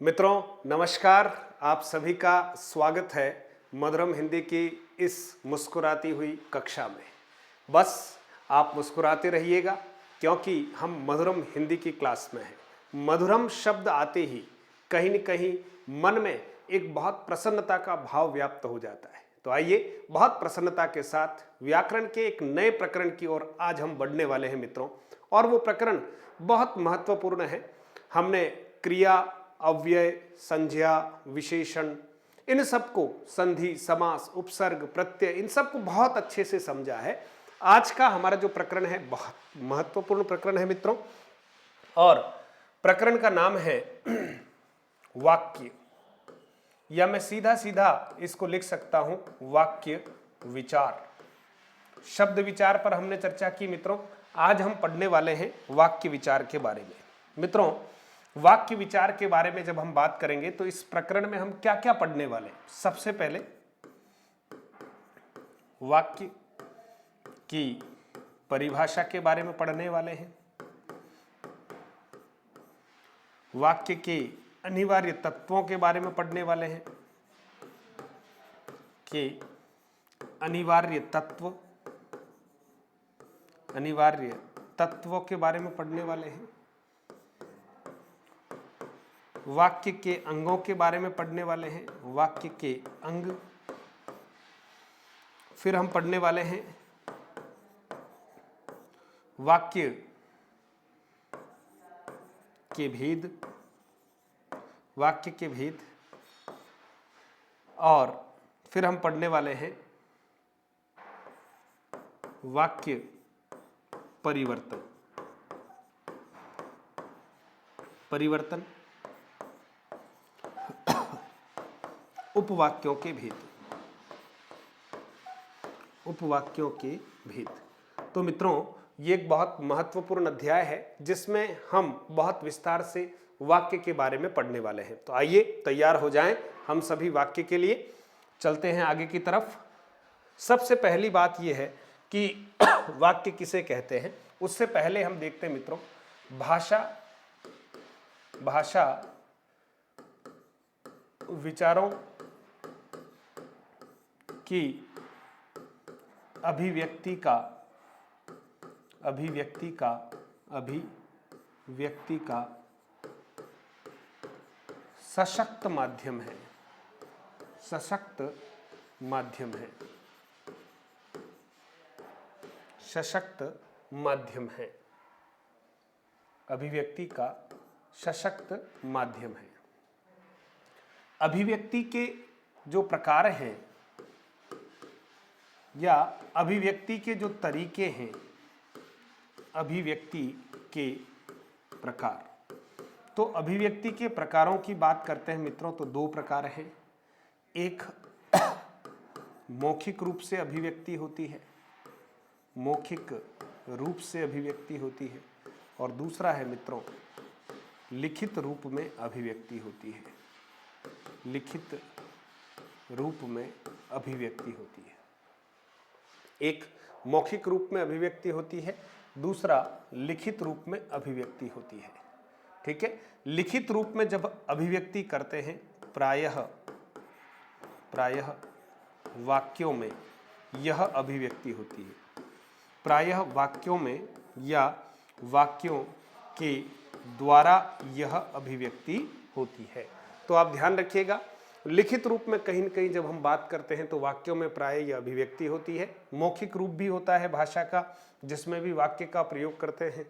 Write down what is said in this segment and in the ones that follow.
मित्रों नमस्कार। आप सभी का स्वागत है मधुरम हिंदी की इस मुस्कुराती हुई कक्षा में। बस आप मुस्कुराते रहिएगा क्योंकि हम मधुरम हिंदी की क्लास में हैं। मधुरम शब्द आते ही कहीं न कहीं मन में एक बहुत प्रसन्नता का भाव व्याप्त हो जाता है। तो आइए बहुत प्रसन्नता के साथ व्याकरण के एक नए प्रकरण की ओर आज हम बढ़ने वाले हैं मित्रों। और वो प्रकरण बहुत महत्वपूर्ण है। हमने क्रिया, अव्यय, संज्ञा, विशेषण, इन सबको, संधि, समास, उपसर्ग, प्रत्यय, इन सबको बहुत अच्छे से समझा है। आज का हमारा जो प्रकरण है बहुत महत्वपूर्ण प्रकरण है मित्रों, और प्रकरण का नाम है वाक्य, या मैं सीधा सीधा इसको लिख सकता हूं वाक्य विचार। शब्द विचार पर हमने चर्चा की मित्रों। आज हम पढ़ने वाले हैं वाक्य विचार के बारे में। मित्रों, वाक्य विचार के बारे में जब हम बात करेंगे तो इस प्रकरण में हम क्या क्या पढ़ने वाले हैं। सबसे पहले वाक्य की परिभाषा के बारे में पढ़ने वाले हैं, वाक्य के अनिवार्य तत्वों के बारे में पढ़ने वाले हैं, कि अनिवार्य तत्वों के बारे में पढ़ने वाले हैं, वाक्य के अंगों के बारे में पढ़ने वाले हैं, वाक्य के अंग। फिर हम पढ़ने वाले हैं वाक्य के भेद, वाक्य के भेद। और फिर हम पढ़ने वाले हैं वाक्य परिवर्तन, उपवाक्यों के भेद, उपवाक्यों के भेद। तो मित्रों, ये एक बहुत महत्वपूर्ण अध्याय है जिसमें हम बहुत विस्तार से वाक्य के बारे में पढ़ने वाले हैं। तो आइए तैयार हो जाएं, हम सभी वाक्य के लिए चलते हैं आगे की तरफ। सबसे पहली बात यह है कि वाक्य किसे कहते हैं। उससे पहले हम देखते हैं मित्रों, भाषा विचारों की अभिव्यक्ति का सशक्त माध्यम है, सशक्त माध्यम है, सशक्त माध्यम है, अभिव्यक्ति का सशक्त माध्यम है। अभिव्यक्ति के जो प्रकार हैं या अभिव्यक्ति के जो तरीके हैं, अभिव्यक्ति के प्रकार। तो अभिव्यक्ति के प्रकारों की बात करते हैं मित्रों तो दो प्रकार हैं। एक मौखिक रूप से अभिव्यक्ति होती है, मौखिक रूप से अभिव्यक्ति होती है, और दूसरा है मित्रों लिखित रूप में अभिव्यक्ति होती है, लिखित रूप में अभिव्यक्ति होती है। एक मौखिक रूप में अभिव्यक्ति होती है, दूसरा लिखित रूप में अभिव्यक्ति होती है। ठीक है, लिखित रूप में जब अभिव्यक्ति करते हैं प्रायः वाक्यों में यह अभिव्यक्ति होती है, प्रायः वाक्यों में या वाक्यों के द्वारा यह अभिव्यक्ति होती है। तो आप ध्यान रखिएगा, लिखित रूप में कहीं न कहीं जब हम बात करते हैं तो वाक्यों में प्रायः यह अभिव्यक्ति होती है। मौखिक रूप भी होता है भाषा का जिसमें भी वाक्य का प्रयोग करते हैं।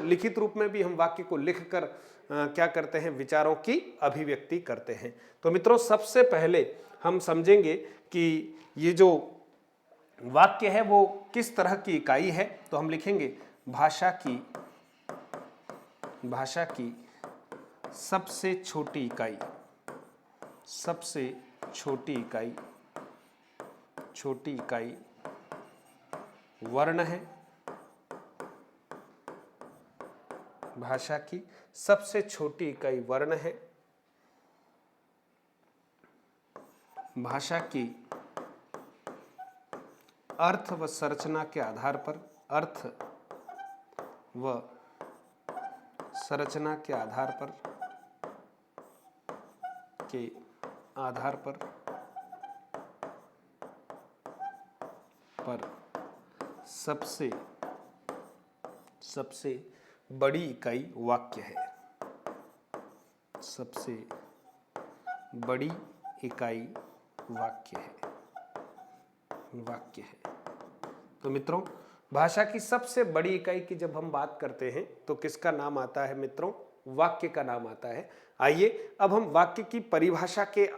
लिखित रूप में भी हम वाक्य को लिखकर क्या करते हैं, विचारों की अभिव्यक्ति करते हैं। तो मित्रों, सबसे पहले हम समझेंगे कि ये जो वाक्य है वो किस तरह की इकाई है। तो हम लिखेंगे भाषा की सबसे छोटी इकाई, सबसे छोटी इकाई वर्ण है। भाषा की सबसे छोटी इकाई वर्ण है। भाषा की अर्थ व संरचना के आधार पर, अर्थ व संरचना के आधार पर के आधार पर सबसे बड़ी इकाई वाक्य है। सबसे बड़ी इकाई वाक्य है। तो मित्रों, भाषा की सबसे बड़ी इकाई की जब हम बात करते हैं तो किसका नाम आता है मित्रों? वाक्य का नाम आता है। आइए अब हम वाक्य की परिभाषा के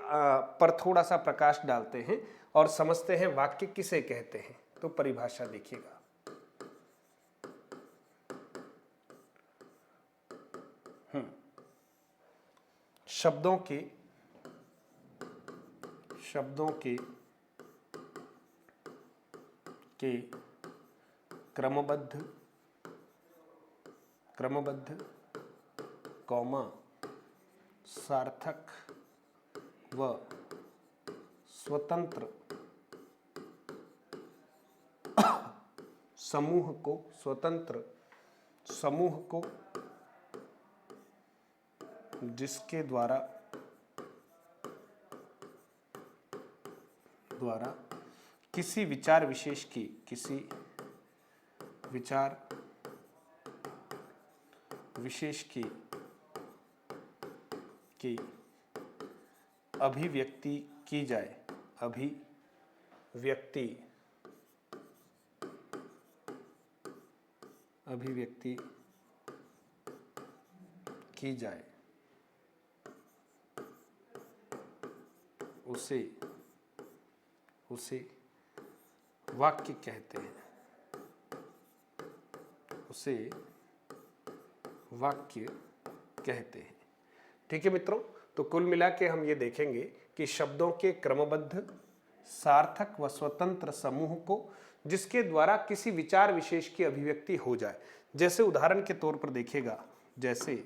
पर थोड़ा सा प्रकाश डालते हैं और समझते हैं वाक्य किसे कहते हैं। तो परिभाषा देखिएगा, शब्दों के क्रमबद्ध कॉमा सार्थक व स्वतंत्र समूह को जिसके द्वारा किसी विचार विशेष की अभिव्यक्ति की जाए। अभिव्यक्ति की जाए उसे वाक्य कहते हैं। ठीक है मित्रों, तो कुल मिला के हम ये देखेंगे कि शब्दों के क्रमबद्ध सार्थक व स्वतंत्र समूह को जिसके द्वारा किसी विचार विशेष की अभिव्यक्ति हो जाए। जैसे उदाहरण के तौर पर देखिएगा, जैसे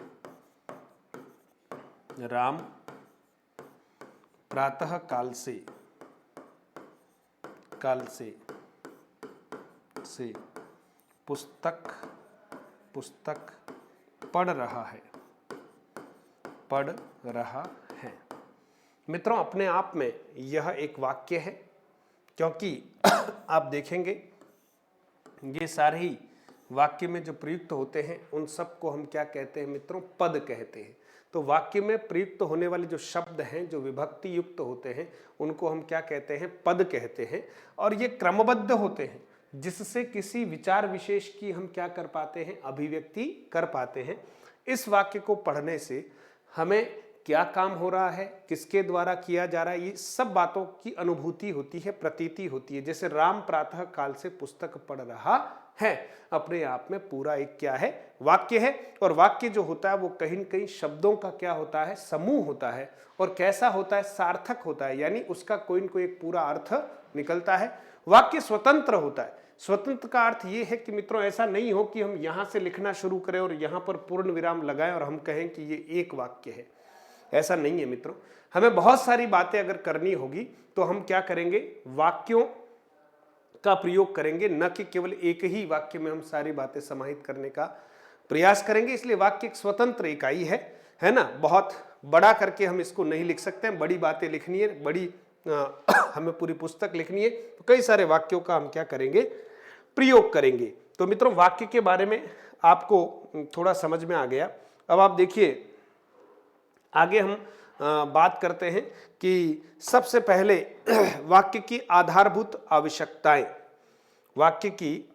राम प्रातः काल से पुस्तक पढ़ रहा है। मित्रों, अपने आप में यह एक वाक्य है, क्योंकि आप देखेंगे ये सारे ही वाक्य में जो प्रयुक्त होते हैं उन सब को हम क्या कहते हैं मित्रों? पद कहते हैं। तो वाक्य में प्रयुक्त होने वाले जो शब्द हैं, जो विभक्ति युक्त होते हैं, उनको हम क्या कहते हैं? पद कहते हैं। और ये क्रमबद्ध होते हैं, जिससे किसी विचार विशेष की हम क्या कर पाते हैं? अभिव्यक्ति कर पाते हैं। इस वाक्य को पढ़ने से हमें क्या काम हो रहा है, किसके द्वारा किया जा रहा है, ये सब बातों की अनुभूति होती है, प्रतीति होती है। जैसे राम प्रातः काल से पुस्तक पढ़ रहा है, अपने आप में पूरा एक क्या है? वाक्य है। और वाक्य जो होता है वो कहीं न कहीं शब्दों का क्या होता है? समूह होता है। और कैसा होता है? सार्थक होता है, यानी उसका कोई न कोई एक पूरा अर्थ निकलता है। वाक्य स्वतंत्र होता है। स्वतंत्र का अर्थ ये है कि मित्रों, ऐसा नहीं हो कि हम यहां से लिखना शुरू करें और यहां पर पूर्ण विराम लगाएं और हम कहें कि ये एक वाक्य है। ऐसा नहीं है मित्रों। हमें बहुत सारी बातें अगर करनी होगी तो हम क्या करेंगे? वाक्यों का प्रयोग करेंगे, न कि केवल एक ही वाक्य में हम सारी बातें समाहित करने का प्रयास करेंगे। इसलिए वाक्य एक स्वतंत्र इकाई है ना। बहुत बड़ा करके हम इसको नहीं लिख सकते हैं। बड़ी बातें लिखनी है, बड़ी हमें पूरी पुस्तक लिखनी है, तो कई सारे वाक्यों का हम क्या करेंगे? प्रयोग करेंगे। तो मित्रों, वाक्य के बारे में आपको थोड़ा समझ में आ गया। अब आप देखिए, आगे हम बात करते हैं कि सबसे पहले वाक्य की आधारभूत आवश्यकताएं। वाक्य की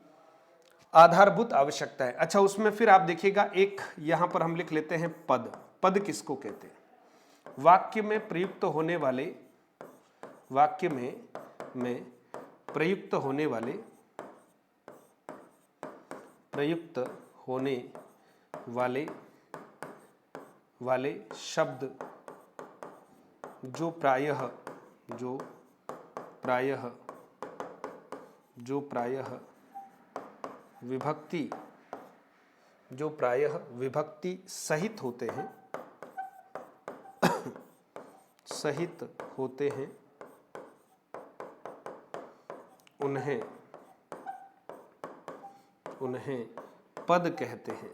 आधारभूत आवश्यकताएं। अच्छा, उसमें फिर आप देखिएगा, एक यहां पर हम लिख लेते हैं पद। पद किसको कहते हैं? वाक्य में प्रयुक्त होने वाले शब्द जो प्रायः विभक्ति सहित होते हैं उन्हें पद कहते हैं।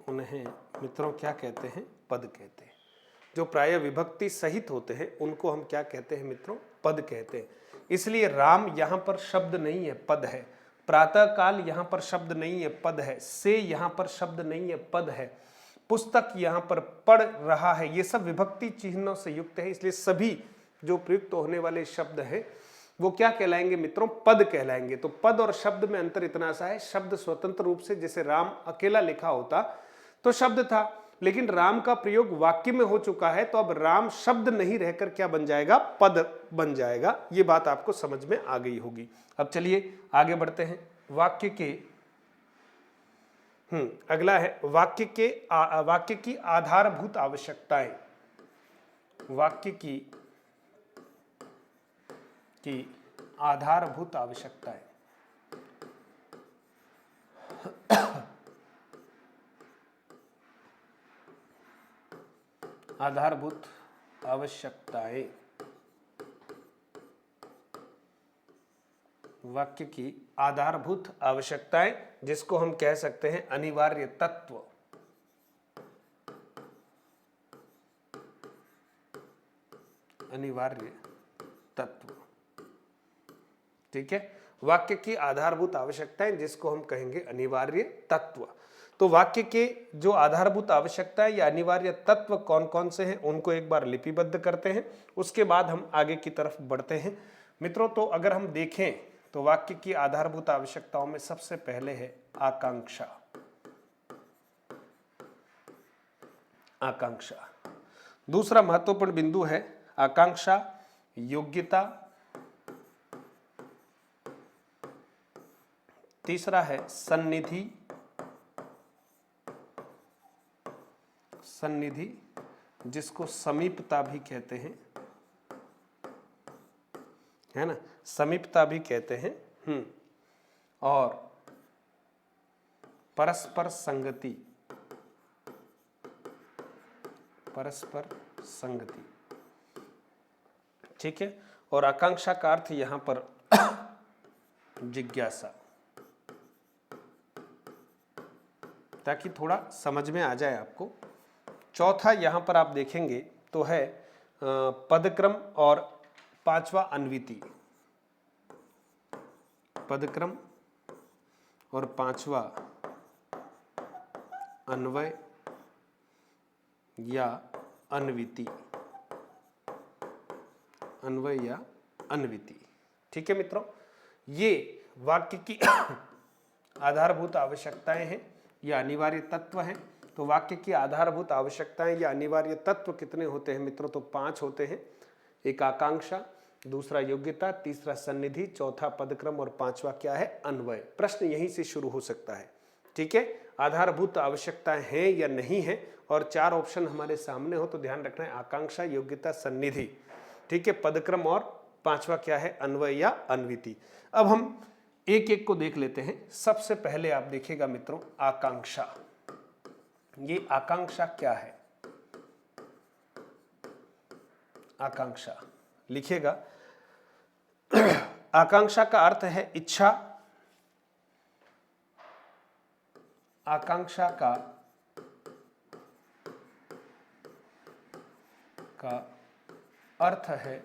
उन्हें मित्रों क्या कहते हैं? पद कहते हैं। जो प्राय विभक्ति सहित होते हैं उनको हम क्या कहते हैं मित्रों, पद कहते हैं। इसलिए राम यहाँ पर शब्द नहीं है, पद है। प्रातः काल यहाँ पर शब्द नहीं है, पद है। से यहाँ पर शब्द नहीं है, पद है। पुस्तक यहाँ पर पढ़ रहा है, ये सब विभक्ति चिन्हों से युक्त है, इसलिए सभी जो प्रयुक्त होने वाले शब्द हैं वो क्या कहलाएंगे मित्रों, पद कहलाएंगे। तो पद और शब्द में अंतर इतना सा है, शब्द स्वतंत्र रूप से, जैसे राम अकेला लिखा होता तो शब्द था, लेकिन राम का प्रयोग वाक्य में हो चुका है, तो अब राम शब्द नहीं रहकर क्या बन जाएगा, पद बन जाएगा। ये बात आपको समझ में आ गई होगी। अब चलिए आगे बढ़ते हैं। वाक्य के अगला है वाक्य की आधारभूत आवश्यकताएं। वाक्य की आधारभूत आवश्यकताएं। आधारभूत आवश्यकताएं, वाक्य की आधारभूत आवश्यकताएं, जिसको हम कह सकते हैं अनिवार्य तत्व। अनिवार्य तत्व, ठीक है। वाक्य की आधारभूत आवश्यकताएं जिसको हम कहेंगे अनिवार्य तत्व। तो वाक्य के जो आधारभूत आवश्यकताएं या अनिवार्य तत्व कौन कौन से हैं उनको एक बार लिपिबद्ध करते हैं, उसके बाद हम आगे की तरफ बढ़ते हैं मित्रों। तो अगर हम देखें तो वाक्य की आधारभूत आवश्यकताओं में सबसे पहले है आकांक्षा। आकांक्षा दूसरा महत्वपूर्ण बिंदु है। आकांक्षा, योग्यता, तीसरा है सन्निधि। सन्निधि जिसको समीपता भी कहते हैं, है ना, समीपता भी कहते हैं। और परस्पर संगति। परस्पर संगति, ठीक है। और आकांक्षा का अर्थ यहां पर जिज्ञासा, ताकि थोड़ा समझ में आ जाए आपको। चौथा यहां पर आप देखेंगे तो है पदक्रम और पांचवा अन्विति। पदक्रम और पांचवा अन्वय या अन्विति। अन्वय या अन्विति, ठीक है मित्रों। ये वाक्य की आधारभूत आवश्यकताएं हैं या अनिवार्य तत्व हैं। तो वाक्य की आधारभूत आवश्यकताएं या अनिवार्य तत्व कितने होते हैं मित्रों, तो 5 होते हैं। एक आकांक्षा, दूसरा योग्यता, तीसरा सन्निधि, चौथा पदक्रम और पांचवा क्या है, अन्वय। प्रश्न यहीं से शुरू हो सकता है, ठीक है। आधारभूत आवश्यकताएं हैं या नहीं है, और 4 ऑप्शन हमारे सामने हो तो ध्यान रखना है आकांक्षा, योग्यता, सन्निधि, ठीक है, पदक्रम और पांचवा क्या है, अन्वय या अन्विति। अब हम एक एक को देख लेते हैं। सबसे पहले आप देखिएगा मित्रों आकांक्षा। ये आकांक्षा क्या है? आकांक्षा लिखिएगा। आकांक्षा का अर्थ है इच्छा। आकांक्षा का अर्थ है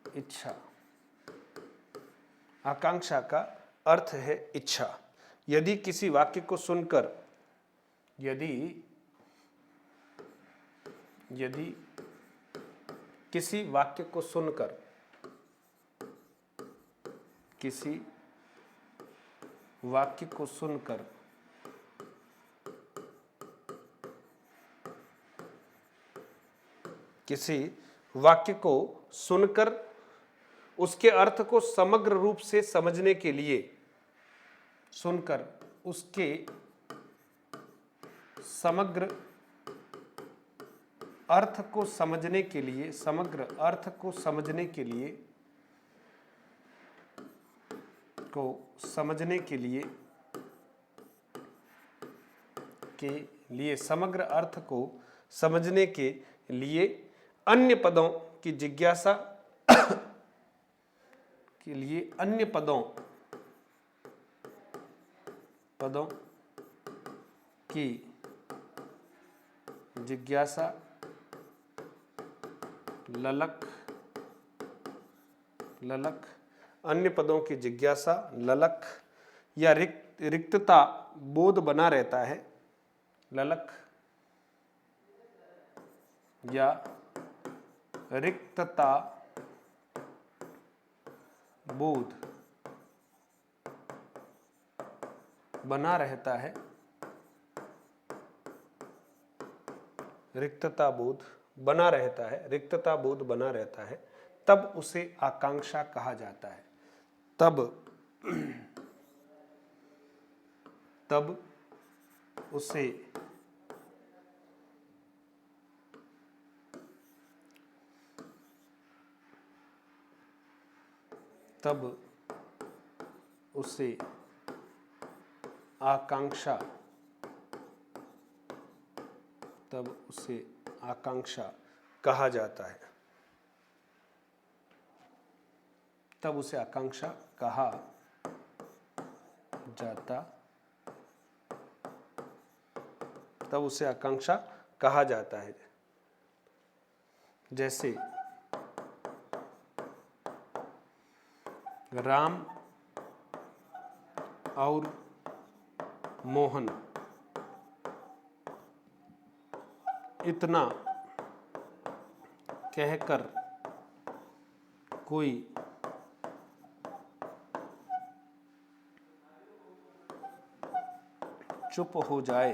इच्छा। आकांक्षा का अर्थ है इच्छा। यदि किसी वाक्य को सुनकर यदि किसी वाक्य को सुनकर किसी वाक्य को सुनकर किसी वाक्य को सुनकर उसके अर्थ को समग्र रूप से समझने के लिए, सुनकर उसके समग्र अर्थ को समझने के लिए, समग्र अर्थ को समझने के लिए समग्र अर्थ को समझने के लिए अन्य पदों की जिज्ञासा के लिए अन्य पदों की जिज्ञासा, ललक, ललक, अन्य पदों की जिज्ञासा, ललक या रिक्तता बोध बना रहता है। ललक या रिक्तता बोध बना रहता है। रिक्तता बोध बना रहता है, रिक्तता बोध बना रहता है, तब उसे आकांक्षा कहा जाता है। तब उसे आकांक्षा कहा जाता है। तब उसे आकांक्षा कहा जाता तब उसे आकांक्षा कहा जाता है। जैसे राम और मोहन इतना कहकर कोई चुप हो जाए,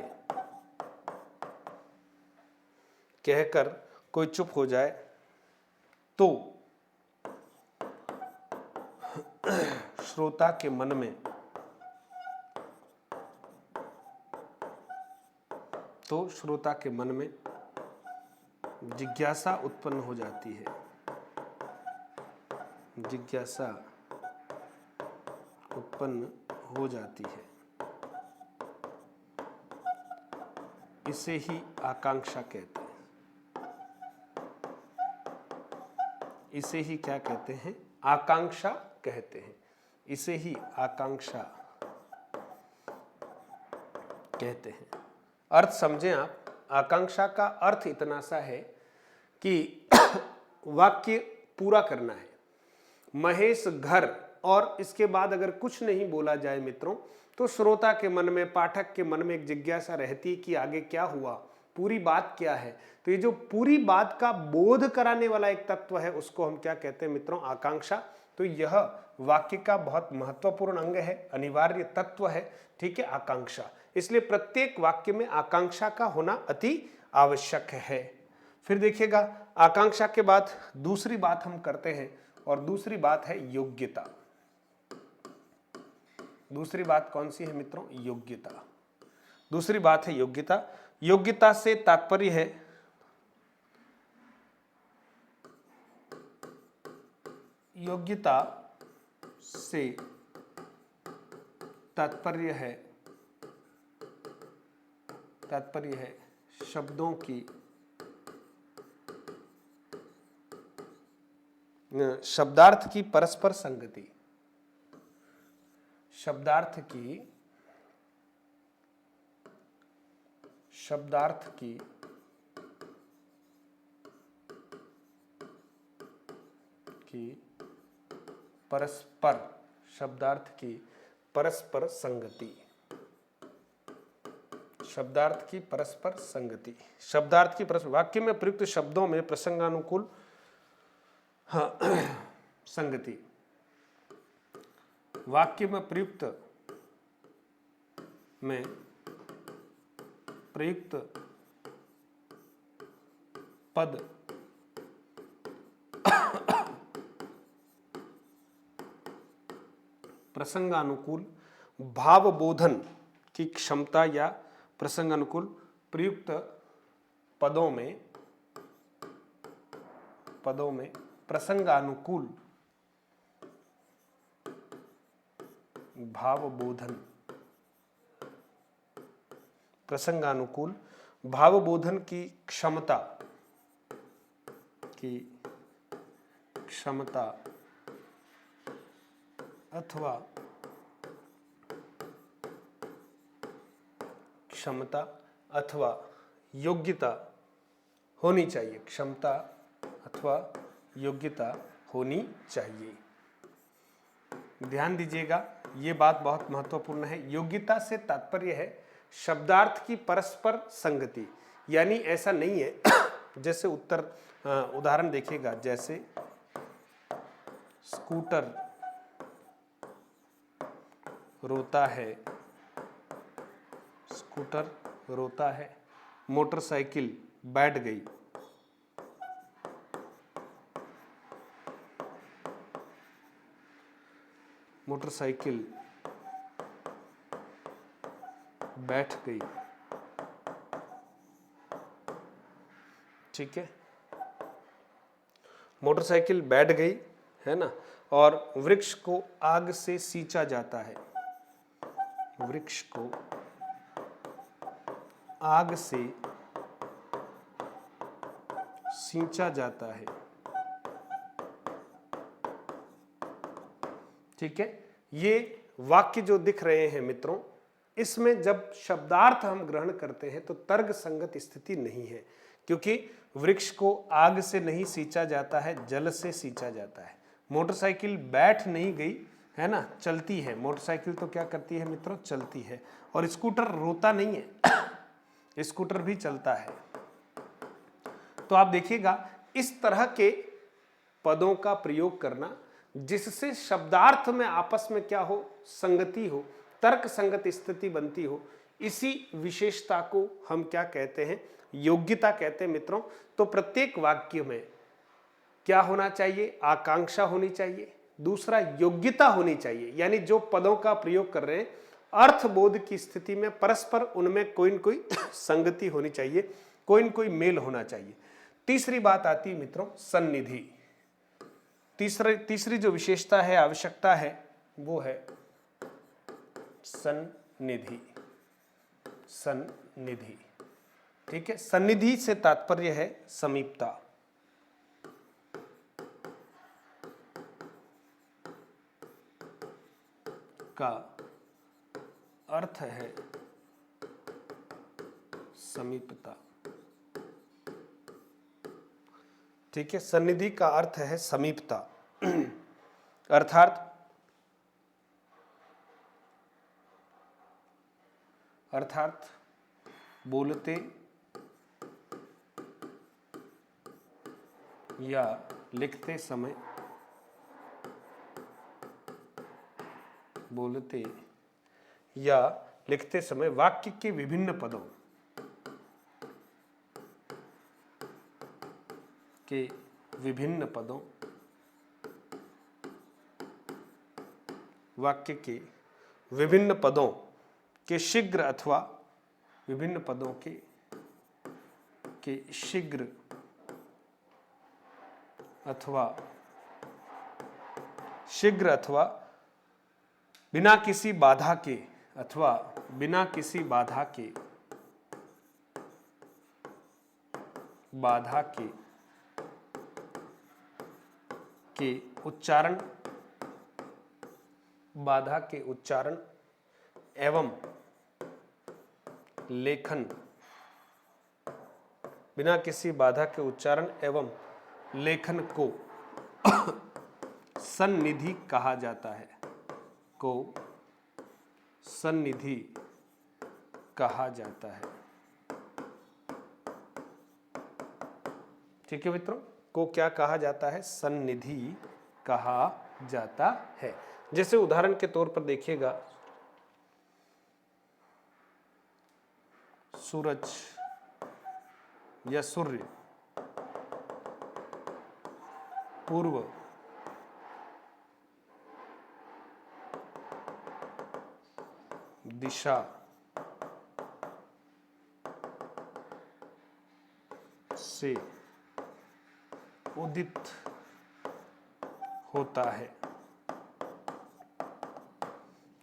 कहकर कोई चुप हो जाए तो श्रोता के मन में जिज्ञासा उत्पन्न हो जाती है। जिज्ञासा उत्पन्न हो जाती है। इसे ही आकांक्षा कहते हैं। इसे ही क्या कहते हैं? आकांक्षा कहते हैं। इसे ही आकांक्षा कहते हैं। अर्थ समझें आप। आकांक्षा का अर्थ इतना सा है कि वाक्य पूरा करना है। महेश घर, और इसके बाद अगर कुछ नहीं बोला जाए मित्रों, तो श्रोता के मन में, पाठक के मन में एक जिज्ञासा रहती है कि आगे क्या हुआ, पूरी बात क्या है। तो ये जो पूरी बात का बोध कराने वाला एक तत्व है, उसको हम क्या कहते हैं मित्रों? आकांक्षा। तो यह वाक्य का बहुत महत्वपूर्ण अंग है, अनिवार्य तत्व है, ठीक है, आकांक्षा। इसलिए प्रत्येक वाक्य में आकांक्षा का होना अति आवश्यक है। फिर देखिएगा, आकांक्षा के बाद दूसरी बात हम करते हैं, और दूसरी बात है योग्यता। दूसरी बात कौन सी है मित्रों? योग्यता। दूसरी बात है योग्यता। योग्यता से तात्पर्य है तात्पर्य है शब्दों की, शब्दार्थ की परस्पर संगति। शब्दार्थ की परस्पर संगति। वाक्य में प्रयुक्त शब्दों में प्रसंगानुकूल संगति। वाक्य में प्रयुक्त पद प्रसंगानुकूल भावबोधन की क्षमता, या प्रसंगानुकूल प्रयुक्त पदों में प्रसंगानुकूल भावबोधन की क्षमता अथवा योग्यता होनी चाहिए, क्षमता अथवा योग्यता होनी चाहिए। ध्यान दीजिएगा, ये बात बहुत महत्वपूर्ण है। योग्यता से तात्पर्य है शब्दार्थ की परस्पर संगति, यानी ऐसा नहीं है जैसे उदाहरण देखिएगा, जैसे स्कूटर रोता है, स्कूटर रोता है, मोटरसाइकिल बैठ गई। मोटरसाइकिल बैठ गई, ठीक है, मोटरसाइकिल बैठ गई, है ना। और वृक्ष को आग से सींचा जाता है, वृक्ष को आग से सींचा जाता है, ठीक है। ये वाक्य जो दिख रहे हैं मित्रों, इसमें जब शब्दार्थ हम ग्रहण करते हैं तो तर्क संगत स्थिति नहीं है, क्योंकि वृक्ष को आग से नहीं सींचा जाता है, जल से सींचा जाता है। मोटरसाइकिल बैठ नहीं गई, है ना, चलती है। मोटरसाइकिल तो क्या करती है मित्रों, चलती है। और स्कूटर रोता नहीं है, स्कूटर भी चलता है। तो आप देखिएगा, इस तरह के पदों का प्रयोग करना जिससे शब्दार्थ में आपस में क्या हो, संगति हो, तर्क संगत स्थिति बनती हो, इसी विशेषता को हम क्या कहते हैं, योग्यता कहते हैं मित्रों। तो प्रत्येक वाक्य में क्या होना चाहिए, आकांक्षा होनी चाहिए, दूसरा योग्यता होनी चाहिए, यानी जो पदों का प्रयोग कर रहे हैं अर्थबोध की स्थिति में परस्पर उनमें कोई न कोई संगति होनी चाहिए, कोई न कोई मेल होना चाहिए। तीसरी बात आती है मित्रों सन्निधि। तीसरी जो विशेषता है, आवश्यकता है, वो है सन्निधि। सन्निधि, ठीक है। सन्निधि से तात्पर्य है समीपता। का अर्थ है समीपता, ठीक है। सन्निधि का अर्थ है समीपता, अर्थात बोलते या लिखते समय, बोलते या लिखते समय वाक्य के विभिन्न पदों के विभिन्न पदों, वाक्य के विभिन्न पदों के शीघ्र अथवा विभिन्न पदों के शीघ्र अथवा बिना किसी बाधा के, अथवा बिना किसी बाधा के उच्चारण, बाधा के उच्चारण एवं लेखन, बिना किसी बाधा के उच्चारण एवं लेखन को सन्निधि कहा जाता है, को सन्निधि कहा जाता है, ठीक है मित्रों। को क्या कहा जाता है, सन्निधि कहा जाता है। जैसे उदाहरण के तौर पर देखिएगा, सूरज या सूर्य पूर्व दिशा से उदित होता है,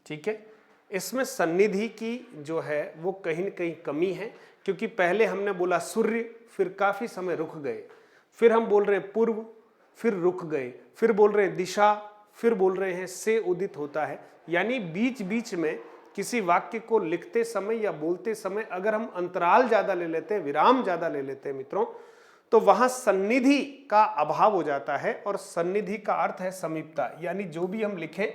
ठीक है। इसमें सन्निधि की जो है वो कहीं न कहीं कमी है, क्योंकि पहले हमने बोला सूर्य, फिर काफी समय रुक गए, फिर हम बोल रहे हैं पूर्व, फिर रुक गए, फिर बोल रहे हैं दिशा, फिर बोल रहे हैं से उदित होता है। यानी बीच बीच में किसी वाक्य को लिखते समय या बोलते समय अगर हम अंतराल ज्यादा ले लेते हैं, विराम ज्यादा ले लेते हैं मित्रों, तो वहां सन्निधि का अभाव हो जाता है, और सन्निधि का अर्थ है समीपता, यानी जो भी हम लिखें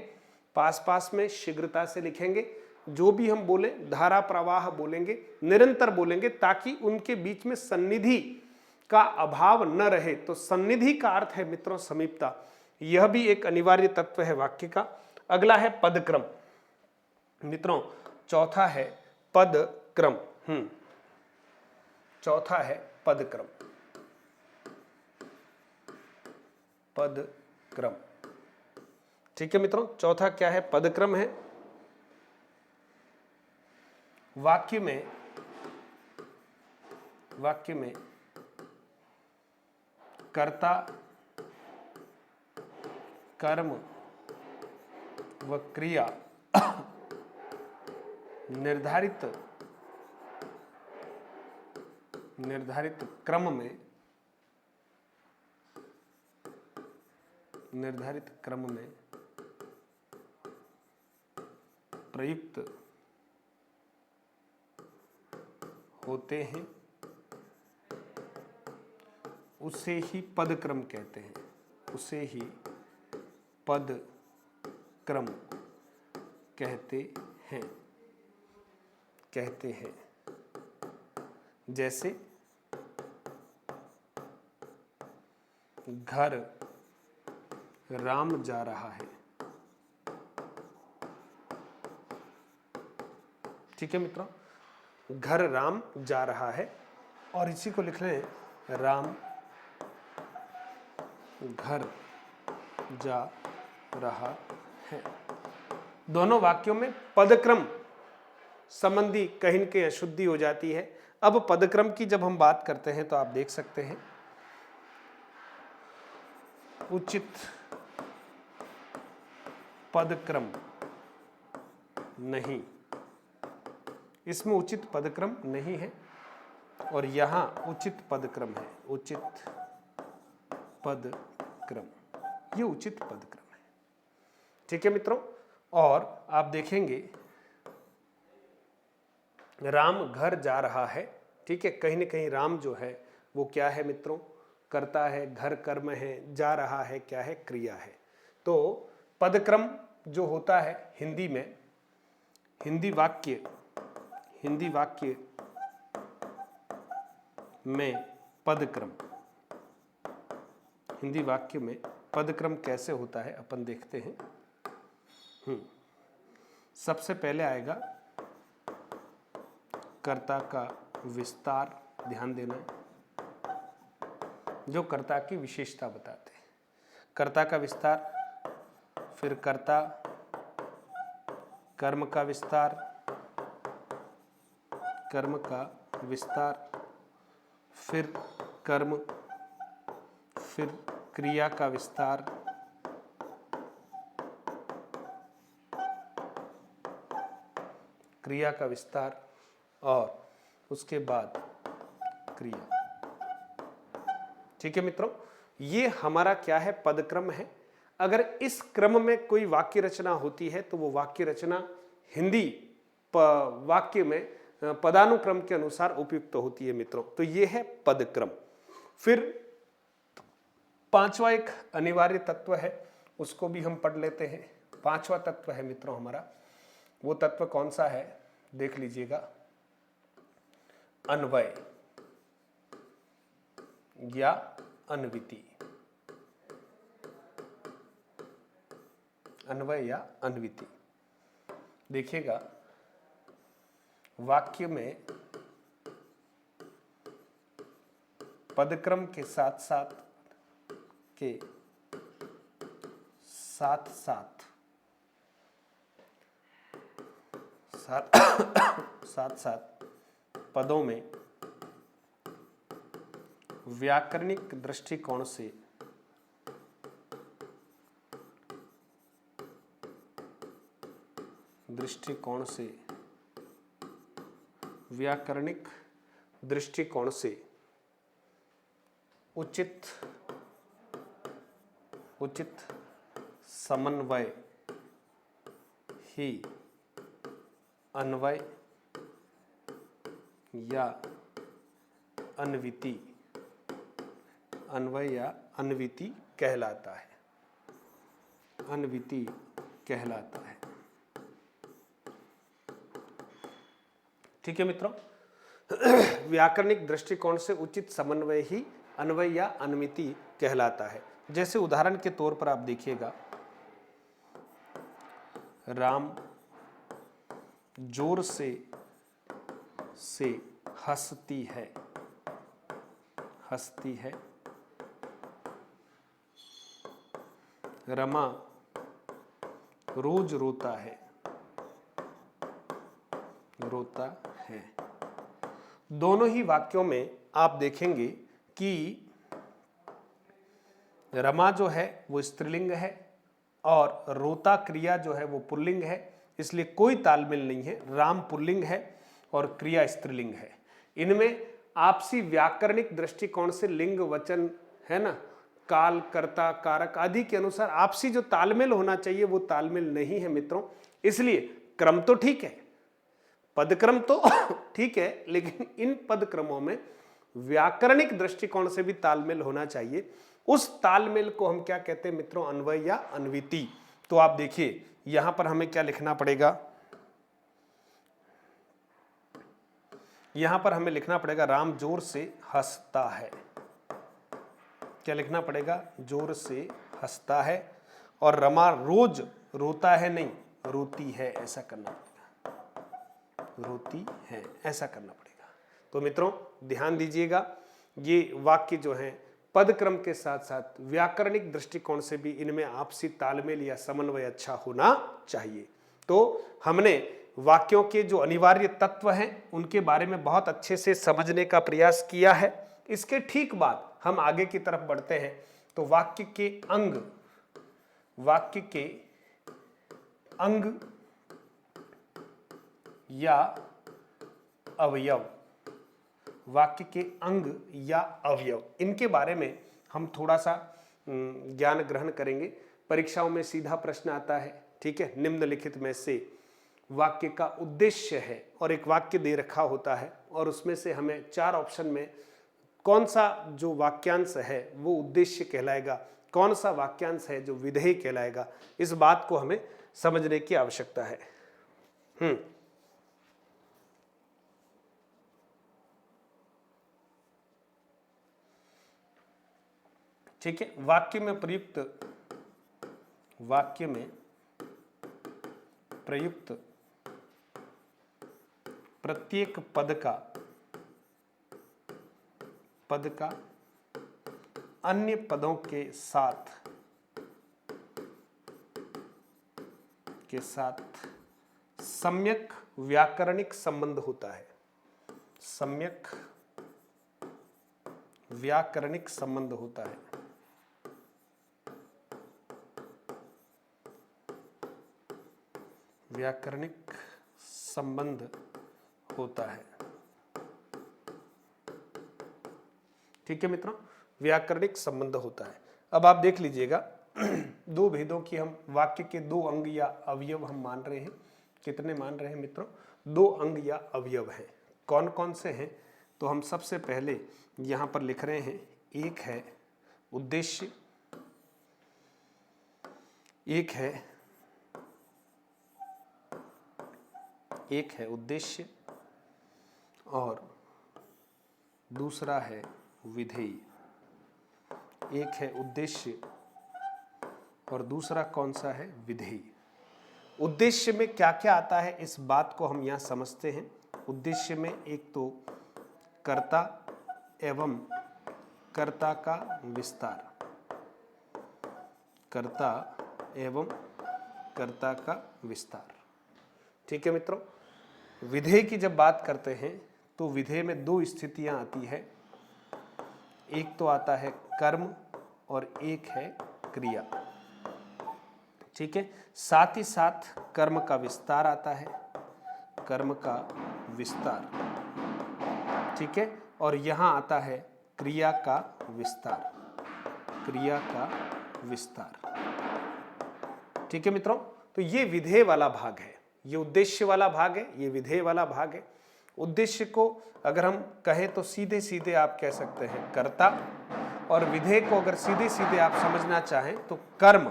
पास पास में शीघ्रता से लिखेंगे, जो भी हम बोले धारा प्रवाह बोलेंगे, निरंतर बोलेंगे, ताकि उनके बीच में सन्निधि का अभाव न रहे। तो सन्निधि का अर्थ है मित्रों समीपता, यह भी एक अनिवार्य तत्व है वाक्य का। अगला है पदक्रम मित्रों, चौथा है पदक्रम। चौथा है पदक्रम। पदक्रम, ठीक है मित्रों, चौथा क्या है? पदक्रम है। वाक्य में कर्ता, कर्म व क्रिया निर्धारित क्रम में प्रयुक्त होते हैं, उसे ही पदक्रम कहते हैं। उसे ही पदक्रम कहते हैं। जैसे घर राम जा रहा है, ठीक है मित्रों, घर राम जा रहा है, और इसी को लिख लें राम घर जा रहा है। दोनों वाक्यों में पदक्रम संबंधी कहीं न कहीं अशुद्धि हो जाती है। अब पदक्रम की जब हम बात करते हैं तो आप देख सकते हैं उचित पदक्रम नहीं, इसमें उचित पदक्रम नहीं है, और यहां उचित पदक्रम है। उचित पदक्रम, ये उचित पदक्रम है, ठीक है मित्रों। और आप देखेंगे राम घर जा रहा है, ठीक है, कहीं न कहीं राम जो है वो क्या है मित्रों? करता है, घर कर्म है, जा रहा है क्या है? क्रिया है। तो पदक्रम जो होता है हिंदी में, हिंदी वाक्य में पदक्रम, हिंदी वाक्य में पदक्रम कैसे होता है अपन देखते हैं। सबसे पहले आएगा कर्ता का विस्तार, ध्यान देना है, जो कर्ता की विशेषता बताते हैं। कर्ता का विस्तार, फिर कर्ता, कर्म का विस्तार, कर्म का विस्तार, फिर कर्म, फिर क्रिया का विस्तार, क्रिया का विस्तार, और उसके बाद क्रिया, ठीक है मित्रों। ये हमारा क्या है? पदक्रम है। अगर इस क्रम में कोई वाक्य रचना होती है तो वो वाक्य रचना हिंदी वाक्य में पदानुक्रम के अनुसार उपयुक्त होती है मित्रों। तो ये है पदक्रम। फिर पांचवा एक अनिवार्य तत्व है, उसको भी हम पढ़ लेते हैं। पांचवा तत्व है मित्रों हमारा, वो तत्व कौन सा है देख लीजिएगा, अन्वय या अन्विति। अन्वय या अन्विति, देखिएगा वाक्य में पदक्रम के साथ साथ पदों में व्याकरणिक दृष्टिकोण से व्याकरणिक दृष्टिकोण से उचित समन्वय ही अन्वय या अन्विति अन्वय या अन्विति कहलाता है, अन्विति कहलाता है। ठीक है मित्रों, व्याकरणिक दृष्टिकोण से उचित समन्वय ही अन्वय या अन्विति कहलाता है। जैसे उदाहरण के तौर पर आप देखिएगा, राम जोर से हंसती है, हंसती है। रमा रोज रोता है, रोता है। दोनों ही वाक्यों में आप देखेंगे कि रमा जो है वो स्त्रीलिंग है और रोता क्रिया जो है वो पुल्लिंग है, इसलिए कोई तालमेल नहीं है। राम पुल्लिंग है और क्रिया स्त्रीलिंग है। इनमें आपसी व्याकरणिक दृष्टिकोण से लिंग वचन है ना, काल, कर्ता, कारक आदि के अनुसार आपसी जो तालमेल होना चाहिए वो तालमेल नहीं है मित्रों। इसलिए क्रम तो ठीक है, पदक्रम तो ठीक है, लेकिन इन पदक्रमों में व्याकरणिक दृष्टिकोण से भी तालमेल होना चाहिए। उस तालमेल को हम क्या कहते हैं मित्रों? अन्वय या अन्विति। तो आप देखिए यहां पर हमें क्या लिखना पड़ेगा, यहां पर हमें लिखना पड़ेगा राम जोर से हंसता है। क्या लिखना पड़ेगा? जोर से हंसता है। और रमा रोज रोता है, नहीं रोती है, ऐसा करना पड़ेगा, रोती है ऐसा करना पड़ेगा। तो मित्रों ध्यान दीजिएगा, ये वाक्य जो हैं पदक्रम के साथ साथ व्याकरणिक दृष्टिकोण से भी इनमें आपसी तालमेल या समन्वय अच्छा होना चाहिए। तो हमने वाक्यों के जो अनिवार्य तत्व हैं उनके बारे में बहुत अच्छे से समझने का प्रयास किया है। इसके ठीक बाद हम आगे की तरफ बढ़ते हैं। तो वाक्य के अंग, वाक्य के अंग या अवयव, वाक्य के अंग या अवयव, इनके बारे में हम थोड़ा सा ज्ञान ग्रहण करेंगे। परीक्षाओं में सीधा प्रश्न आता है, ठीक है, निम्नलिखित में से वाक्य का उद्देश्य है, और एक वाक्य दे रखा होता है और उसमें से हमें 4 ऑप्शन में कौन सा जो वाक्यांश है वो उद्देश्य कहलाएगा, कौन सा वाक्यांश है जो विधेय कहलाएगा। इस बात को हमें समझने की आवश्यकता है। ठीक है, वाक्य में प्रयुक्त प्रत्येक पद का अन्य पदों के साथ सम्यक व्याकरणिक संबंध होता है, सम्यक व्याकरणिक संबंध होता है। व्याकरणिक संबंध होता है। ठीक है मित्रों, व्याकरणिक संबंध होता है। अब आप देख लीजिएगा, 2 भेदों की हम वाक्य के 2 अंग या अवयव हम मान रहे हैं। कितने मान रहे हैं मित्रों? 2 अंग या अवयव हैं। कौन कौन से हैं? तो हम सबसे पहले यहां पर लिख रहे हैं, एक है उद्देश्य, एक है उद्देश्य और दूसरा है विधेय। एक है उद्देश्य और दूसरा कौन सा है? विधेय। उद्देश्य में क्या क्या आता है इस बात को हम यहां समझते हैं। उद्देश्य में एक तो कर्ता एवं कर्ता का विस्तार, कर्ता एवं कर्ता का विस्तार। ठीक है मित्रों, विधेय की जब बात करते हैं तो विधेय में 2 स्थितियां आती है। एक तो आता है कर्म और एक है क्रिया। ठीक है, साथ ही साथ कर्म का विस्तार आता है, कर्म का विस्तार। ठीक है, और यहां आता है क्रिया का विस्तार, क्रिया का विस्तार। ठीक है मित्रों, तो ये विधेय वाला भाग है, ये उद्देश्य वाला भाग है, ये विधेय वाला भाग है। उद्देश्य को अगर हम कहें तो सीधे सीधे आप कह सकते हैं कर्ता, और विधेय को अगर सीधे सीधे आप समझना चाहें तो कर्म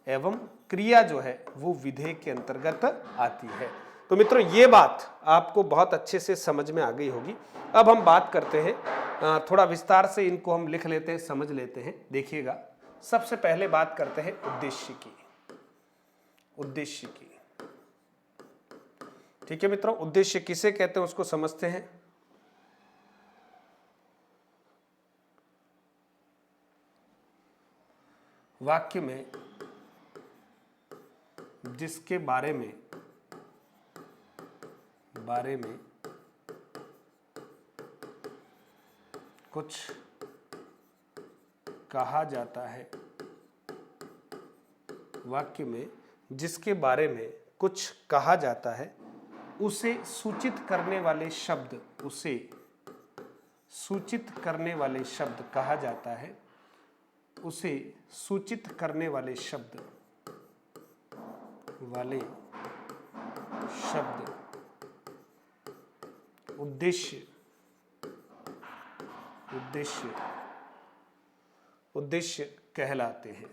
एवं क्रिया जो है वो विधेय के अंतर्गत आती है। तो मित्रों ये बात आपको बहुत अच्छे से समझ में आ गई होगी। अब हम बात करते हैं, थोड़ा विस्तार से इनको हम लिख लेते हैं, समझ लेते हैं। देखिएगा, सबसे पहले बात करते हैं उद्देश्य की। उद्देश्य की, ठीक है मित्रों, उद्देश्य किसे कहते हैं उसको समझते हैं। वाक्य में जिसके बारे में कुछ कहा जाता है, वाक्य में जिसके बारे में कुछ कहा जाता है उसे सूचित करने वाले शब्द, उसे सूचित करने वाले शब्द कहा जाता है, उसे सूचित करने वाले शब्द उद्देश्य कहलाते हैं।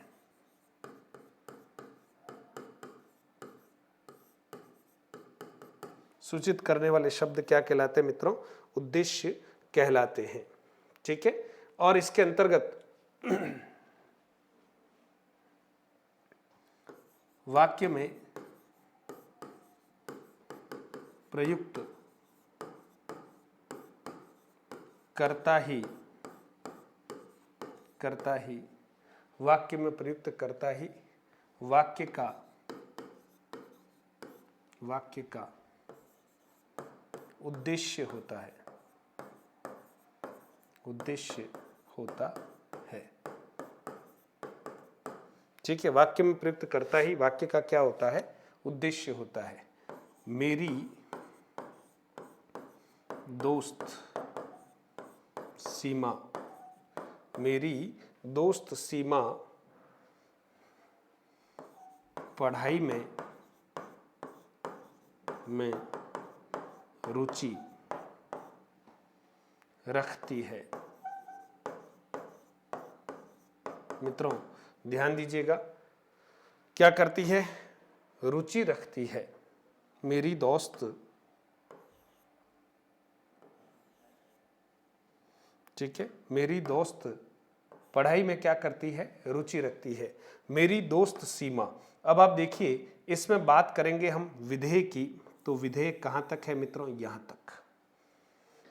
सूचित करने वाले शब्द क्या कहलाते हैं मित्रों? उद्देश्य कहलाते हैं। ठीक है, और इसके अंतर्गत वाक्य में प्रयुक्त करता ही वाक्य में प्रयुक्त करता ही वाक्य का उद्देश्य होता है, ठीक है। वाक्य में प्रयुक्त करता ही वाक्य का क्या होता है? उद्देश्य होता है। मेरी दोस्त सीमा पढ़ाई में रुचि रखती है। मित्रों ध्यान दीजिएगा, क्या करती है? रुचि रखती है। मेरी दोस्त, ठीक है, मेरी दोस्त पढ़ाई में क्या करती है? रुचि रखती है। मेरी दोस्त सीमा। अब आप देखिए, इसमें बात करेंगे हम विधेय की, तो विधेय कहां तक है मित्रों? यहां तक।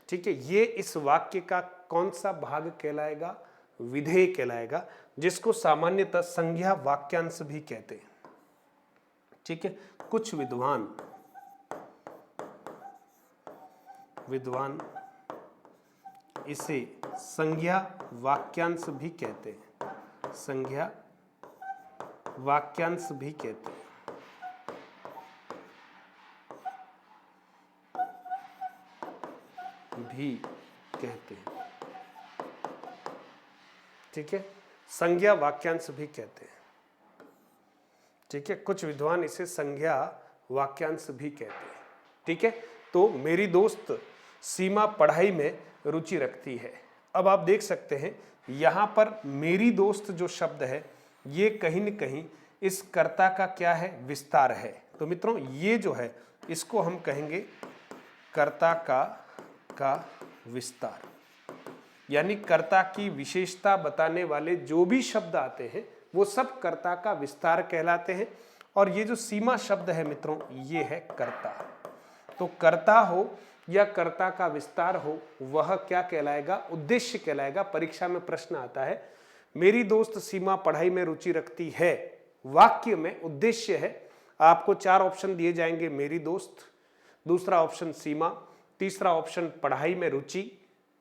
ठीक है, ये इस वाक्य का कौन सा भाग कहलाएगा? विधेय कहलाएगा, जिसको सामान्यतः संज्ञा वाक्यांश भी कहते हैं। ठीक है, कुछ विद्वान इसे संज्ञा वाक्यांश भी कहते हैं। संज्ञा वाक्यांश भी कहते हैं। ठीक है, संज्ञा वाक्यांश भी कहते हैं। ठीक है, कुछ विद्वान इसे संज्ञा वाक्यांश भी कहते हैं। ठीक है, तो मेरी दोस्त सीमा पढ़ाई में रुचि रखती है। अब आप देख सकते हैं यहां पर मेरी दोस्त जो शब्द है ये कहीं न कहीं इस कर्ता का क्या है? विस्तार है। तो मित्रों ये जो है इसको हम कहेंगे कर्ता का विस्तार, यानी कर्ता की विशेषता बताने वाले जो भी शब्द आते हैं वो सब कर्ता का विस्तार कहलाते हैं। और ये जो सीमा शब्द है मित्रों ये है कर्ता। तो कर्ता हो या कर्ता का विस्तार हो वह क्या कहलाएगा? उद्देश्य कहलाएगा। परीक्षा में प्रश्न आता है मेरी दोस्त सीमा पढ़ाई में रुचि रखती है, वाक्य में उद्देश्य है। आपको 4 ऑप्शन दिए जाएंगे, मेरी दोस्त, दूसरा ऑप्शन सीमा, तीसरा ऑप्शन पढ़ाई में रुचि,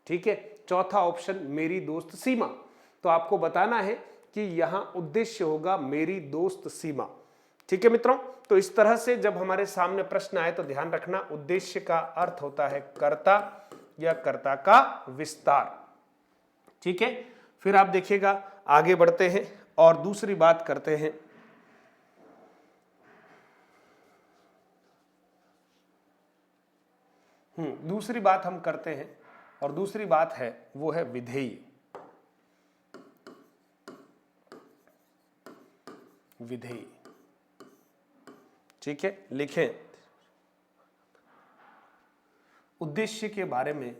ठीक है, चौथा ऑप्शन मेरी दोस्त सीमा। तो आपको बताना है कि यहां उद्देश्य होगा मेरी दोस्त सीमा। ठीक है मित्रों, तो इस तरह से जब हमारे सामने प्रश्न आए तो ध्यान रखना, उद्देश्य का अर्थ होता है कर्ता या कर्ता का विस्तार। ठीक है, फिर आप देखिएगा आगे बढ़ते हैं और दूसरी बात करते हैं। दूसरी बात हम करते हैं और दूसरी बात है वो है विधेय। विधेय। ठीक है, लिखें। उद्देश्य के बारे में,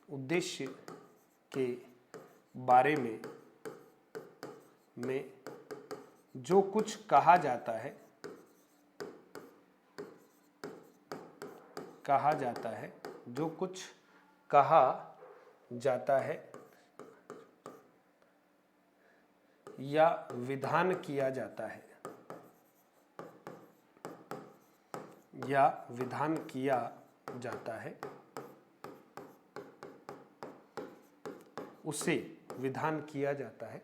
उद्देश्य के बारे में जो कुछ कहा जाता है, जो कुछ कहा जाता है या विधान किया जाता है, या विधान किया जाता है, उसे विधान किया जाता है,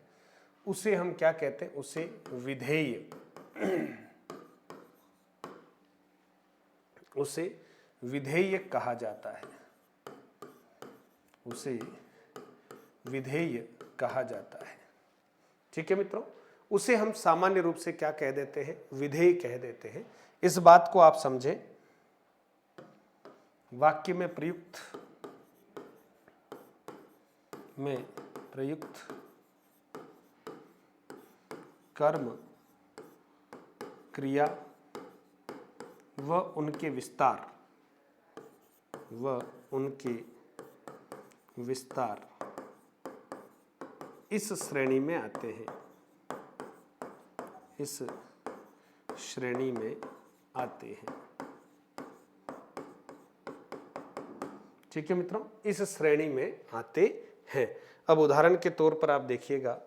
उसे हम क्या कहते हैं? उसे विधेय, उसे विधेय कहा जाता है, उसे विधेय कहा जाता है। ठीक है मित्रों, उसे हम सामान्य रूप से क्या कह देते हैं? विधेय कह देते हैं। इस बात को आप समझें। वाक्य में प्रयुक्त कर्म, क्रिया व उनके विस्तार इस श्रेणी में आते हैं, इस श्रेणी में आते हैं। ठीक है मित्रों, इस श्रेणी में आते हैं। अब उदाहरण के तौर पर आप देखिएगा,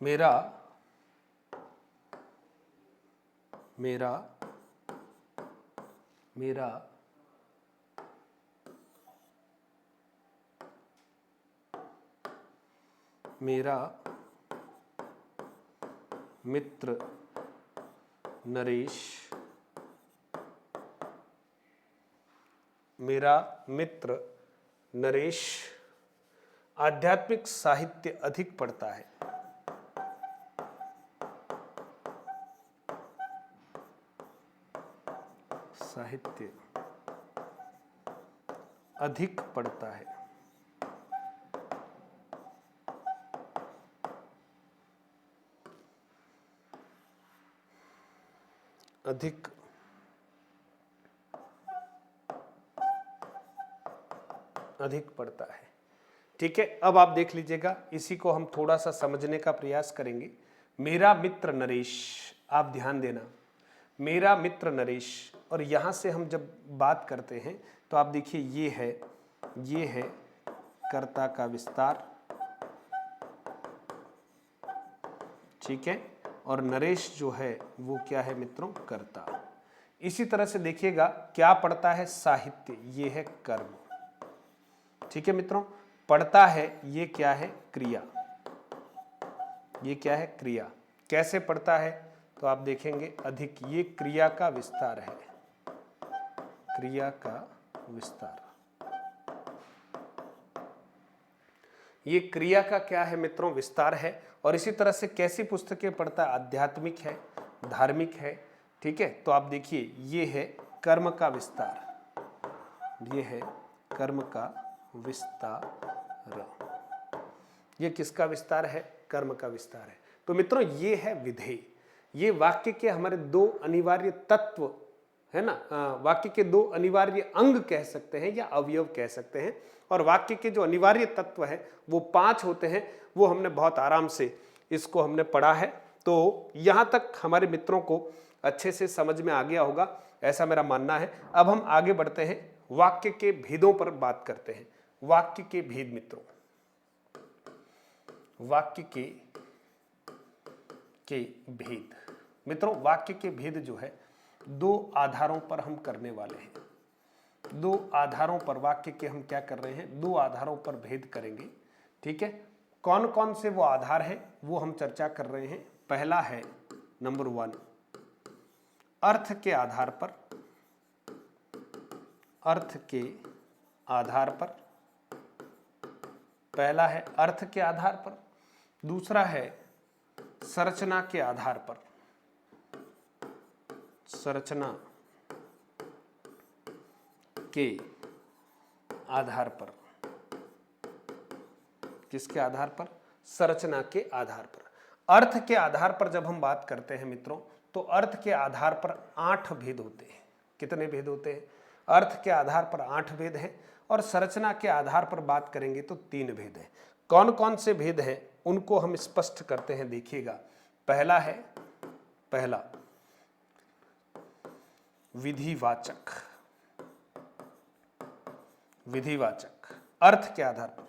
मेरा मित्र नरेश, आध्यात्मिक साहित्य अधिक पढ़ता है। साहित्य अधिक पढ़ता है। अधिक पढ़ता है। ठीक है, अब आप देख लीजिएगा, इसी को हम थोड़ा सा समझने का प्रयास करेंगे। मेरा मित्र नरेश, आप ध्यान देना, मेरा मित्र नरेश, और यहां से हम जब बात करते हैं तो आप देखिए ये है कर्ता का विस्तार। ठीक है, और नरेश जो है वो क्या है मित्रों? कर्ता। इसी तरह से देखिएगा, क्या पढ़ता है? साहित्य, ये है कर्म। ठीक है मित्रों, पढ़ता है, ये क्या है? क्रिया। ये क्या है? क्रिया। कैसे पढ़ता है? तो आप देखेंगे अधिक, ये क्रिया का विस्तार है, क्रिया का विस्तार। ये क्रिया का क्या है मित्रों? विस्तार है। और इसी तरह से कैसी पुस्तकें पढ़ता है? आध्यात्मिक है, धार्मिक है। ठीक है, तो आप देखिए, ये है कर्म का विस्तार, ये है कर्म का विस्तार। ये किसका विस्तार है? कर्म का विस्तार है। तो मित्रों, ये है विधेय। ये वाक्य के हमारे दो अनिवार्य तत्व है ना, वाक्य के दो अनिवार्य अंग कह सकते हैं या अवयव कह सकते हैं। और वाक्य के जो अनिवार्य तत्व है वो 5 होते हैं। वो हमने बहुत आराम से इसको हमने पढ़ा है। तो यहां तक हमारे मित्रों को अच्छे से समझ में आ गया होगा, ऐसा मेरा मानना है। अब हम आगे बढ़ते हैं, वाक्य के भेदों पर बात करते हैं। वाक्य के भेद मित्रों, वाक्य के भेद मित्रों, वाक्य के भेद जो है 2 आधारों पर हम करने वाले हैं। 2 आधारों पर वाक्य के हम क्या कर रहे हैं? 2 आधारों पर भेद करेंगे। ठीक है, कौन कौन से वो आधार हैं वो हम चर्चा कर रहे हैं। पहला है नंबर 1, अर्थ के आधार पर, अर्थ के आधार पर। पहला है अर्थ के आधार पर, दूसरा है संरचना के आधार पर, संरचना के आधार पर, किसके आधार पर? संरचना के आधार पर। अर्थ के आधार पर जब हम बात करते हैं मित्रों, तो अर्थ के आधार पर 8 भेद होते हैं। कितने भेद होते हैं? अर्थ के आधार पर 8 भेद हैं और संरचना के आधार पर बात करेंगे तो 3 भेद हैं। कौन कौन से भेद हैं उनको हम स्पष्ट करते हैं, देखिएगा। पहला विधिवाचक, विधिवाचक अर्थ के आधार पर।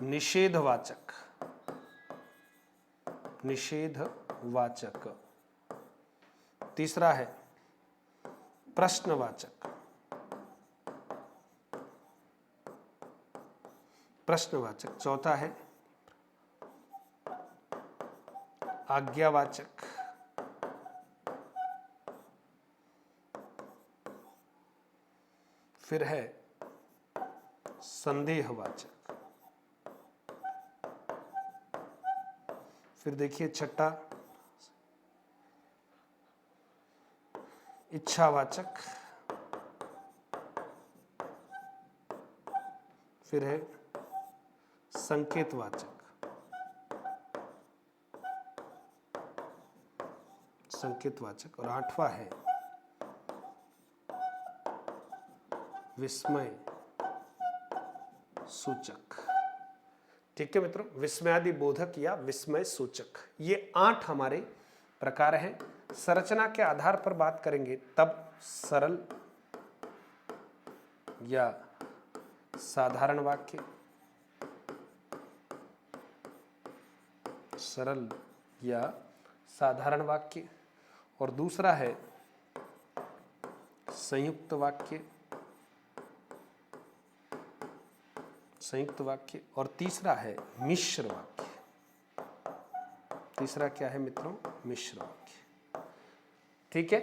निषेधवाचक, निषेधवाचक। तीसरा है प्रश्नवाचक, प्रश्नवाचक। चौथा है आज्ञावाचक, फिर है संदेहवाचक, फिर देखिए छठा इच्छावाचक, फिर है संकेतवाचक, संकेतवाचक। और 8वां है विस्मय सूचक। ठीक है मित्रों, विस्मयादि बोधक या विस्मय सूचक, ये 8 हमारे प्रकार हैं। संरचना के आधार पर बात करेंगे तब सरल या साधारण वाक्य, सरल या साधारण वाक्य, और दूसरा है संयुक्त वाक्य, संयुक्त वाक्य, और तीसरा है मिश्र वाक्य। तीसरा क्या है मित्रों? मिश्र वाक्य। ठीक है,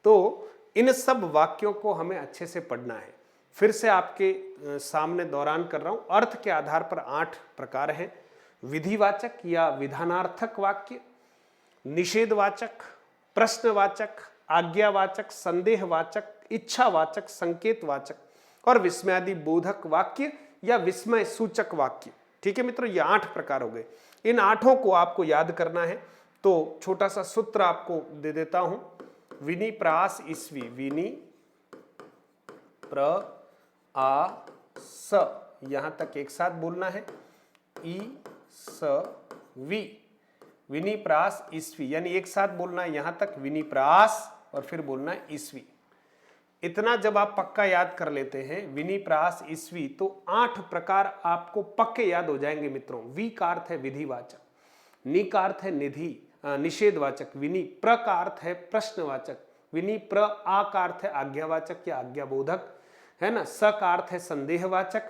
तो इन सब वाक्यों को हमें अच्छे से पढ़ना है। फिर से आपके सामने दौरान कर रहा हूं। अर्थ के आधार पर 8 प्रकार हैं। विधिवाचक या विधानार्थक वाक्य, निषेधवाचक, प्रश्नवाचक, आज्ञावाचक, संदेहवाचक, इच्छावाचक, संकेतवाचक और विस्मयादि बोधक वाक्य या विस्मय सूचक वाक्य। ठीक है मित्रों, ये 8 प्रकार हो गए। इन 8 को आपको याद करना है, तो छोटा सा सूत्र आपको दे देता हूं। विनी प्रास ईस्वी, विनी प्र आ स, यहां तक एक साथ बोलना है। ई स वी, विनिप्रास ईस्वी, यानी एक साथ बोलना है यहां तक, विनिप्रास, और फिर बोलना है ईस्वी। इतना जब आप पक्का याद कर लेते हैं विनिप्रास ईस्वी, तो 8 प्रकार आपको पक्के याद हो जाएंगे मित्रों। वी का अर्थ है विधिवाचक, नि का अर्थ है निषेधवाचक, विनि प्र का अर्थ है प्रश्नवाचक, विनि प्र आ का अर्थ है आज्ञावाचक या आज्ञाबोधक, है ना। स का अर्थ है संदेहवाचक,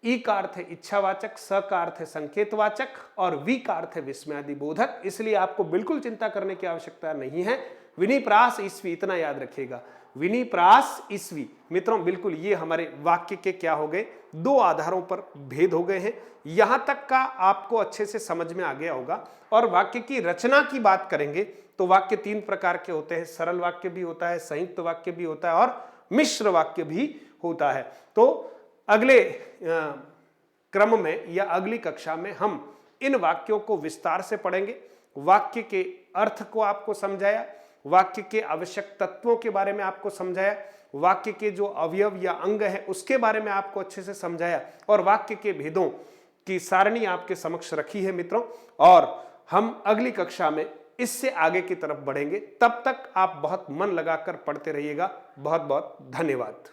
ई का अर्थ है इच्छावाचक, स का अर्थ है संकेतवाचक और वी का अर्थ है विस्मयादि बोधक। इसलिए आपको बिल्कुल चिंता करने की आवश्यकता नहीं है। विनिप्रास ईस्वी, इतना याद रखिएगा, विनिप्रास ईस्वी। मित्रों बिल्कुल ये हमारे वाक्य के क्या हो गए? 2 आधारों पर भेद हो गए हैं। यहां तक का आपको अच्छे से समझ में आ गया होगा। और वाक्य की रचना की बात करेंगे तो वाक्य 3 प्रकार के होते हैं। सरल वाक्य भी होता है, संयुक्त वाक्य भी होता है और मिश्र वाक्य भी होता है। तो अगले क्रम में या अगली कक्षा में हम इन वाक्यों को विस्तार से पढ़ेंगे। वाक्य के अर्थ को आपको समझाया, वाक्य के आवश्यक तत्वों के बारे में आपको समझाया, वाक्य के जो अवयव या अंग है उसके बारे में आपको अच्छे से समझाया और वाक्य के भेदों की सारणी आपके समक्ष रखी है मित्रों। और हम अगली कक्षा में इससे आगे की तरफ बढ़ेंगे। तब तक आप बहुत मन लगाकर पढ़ते रहिएगा। बहुत बहुत धन्यवाद।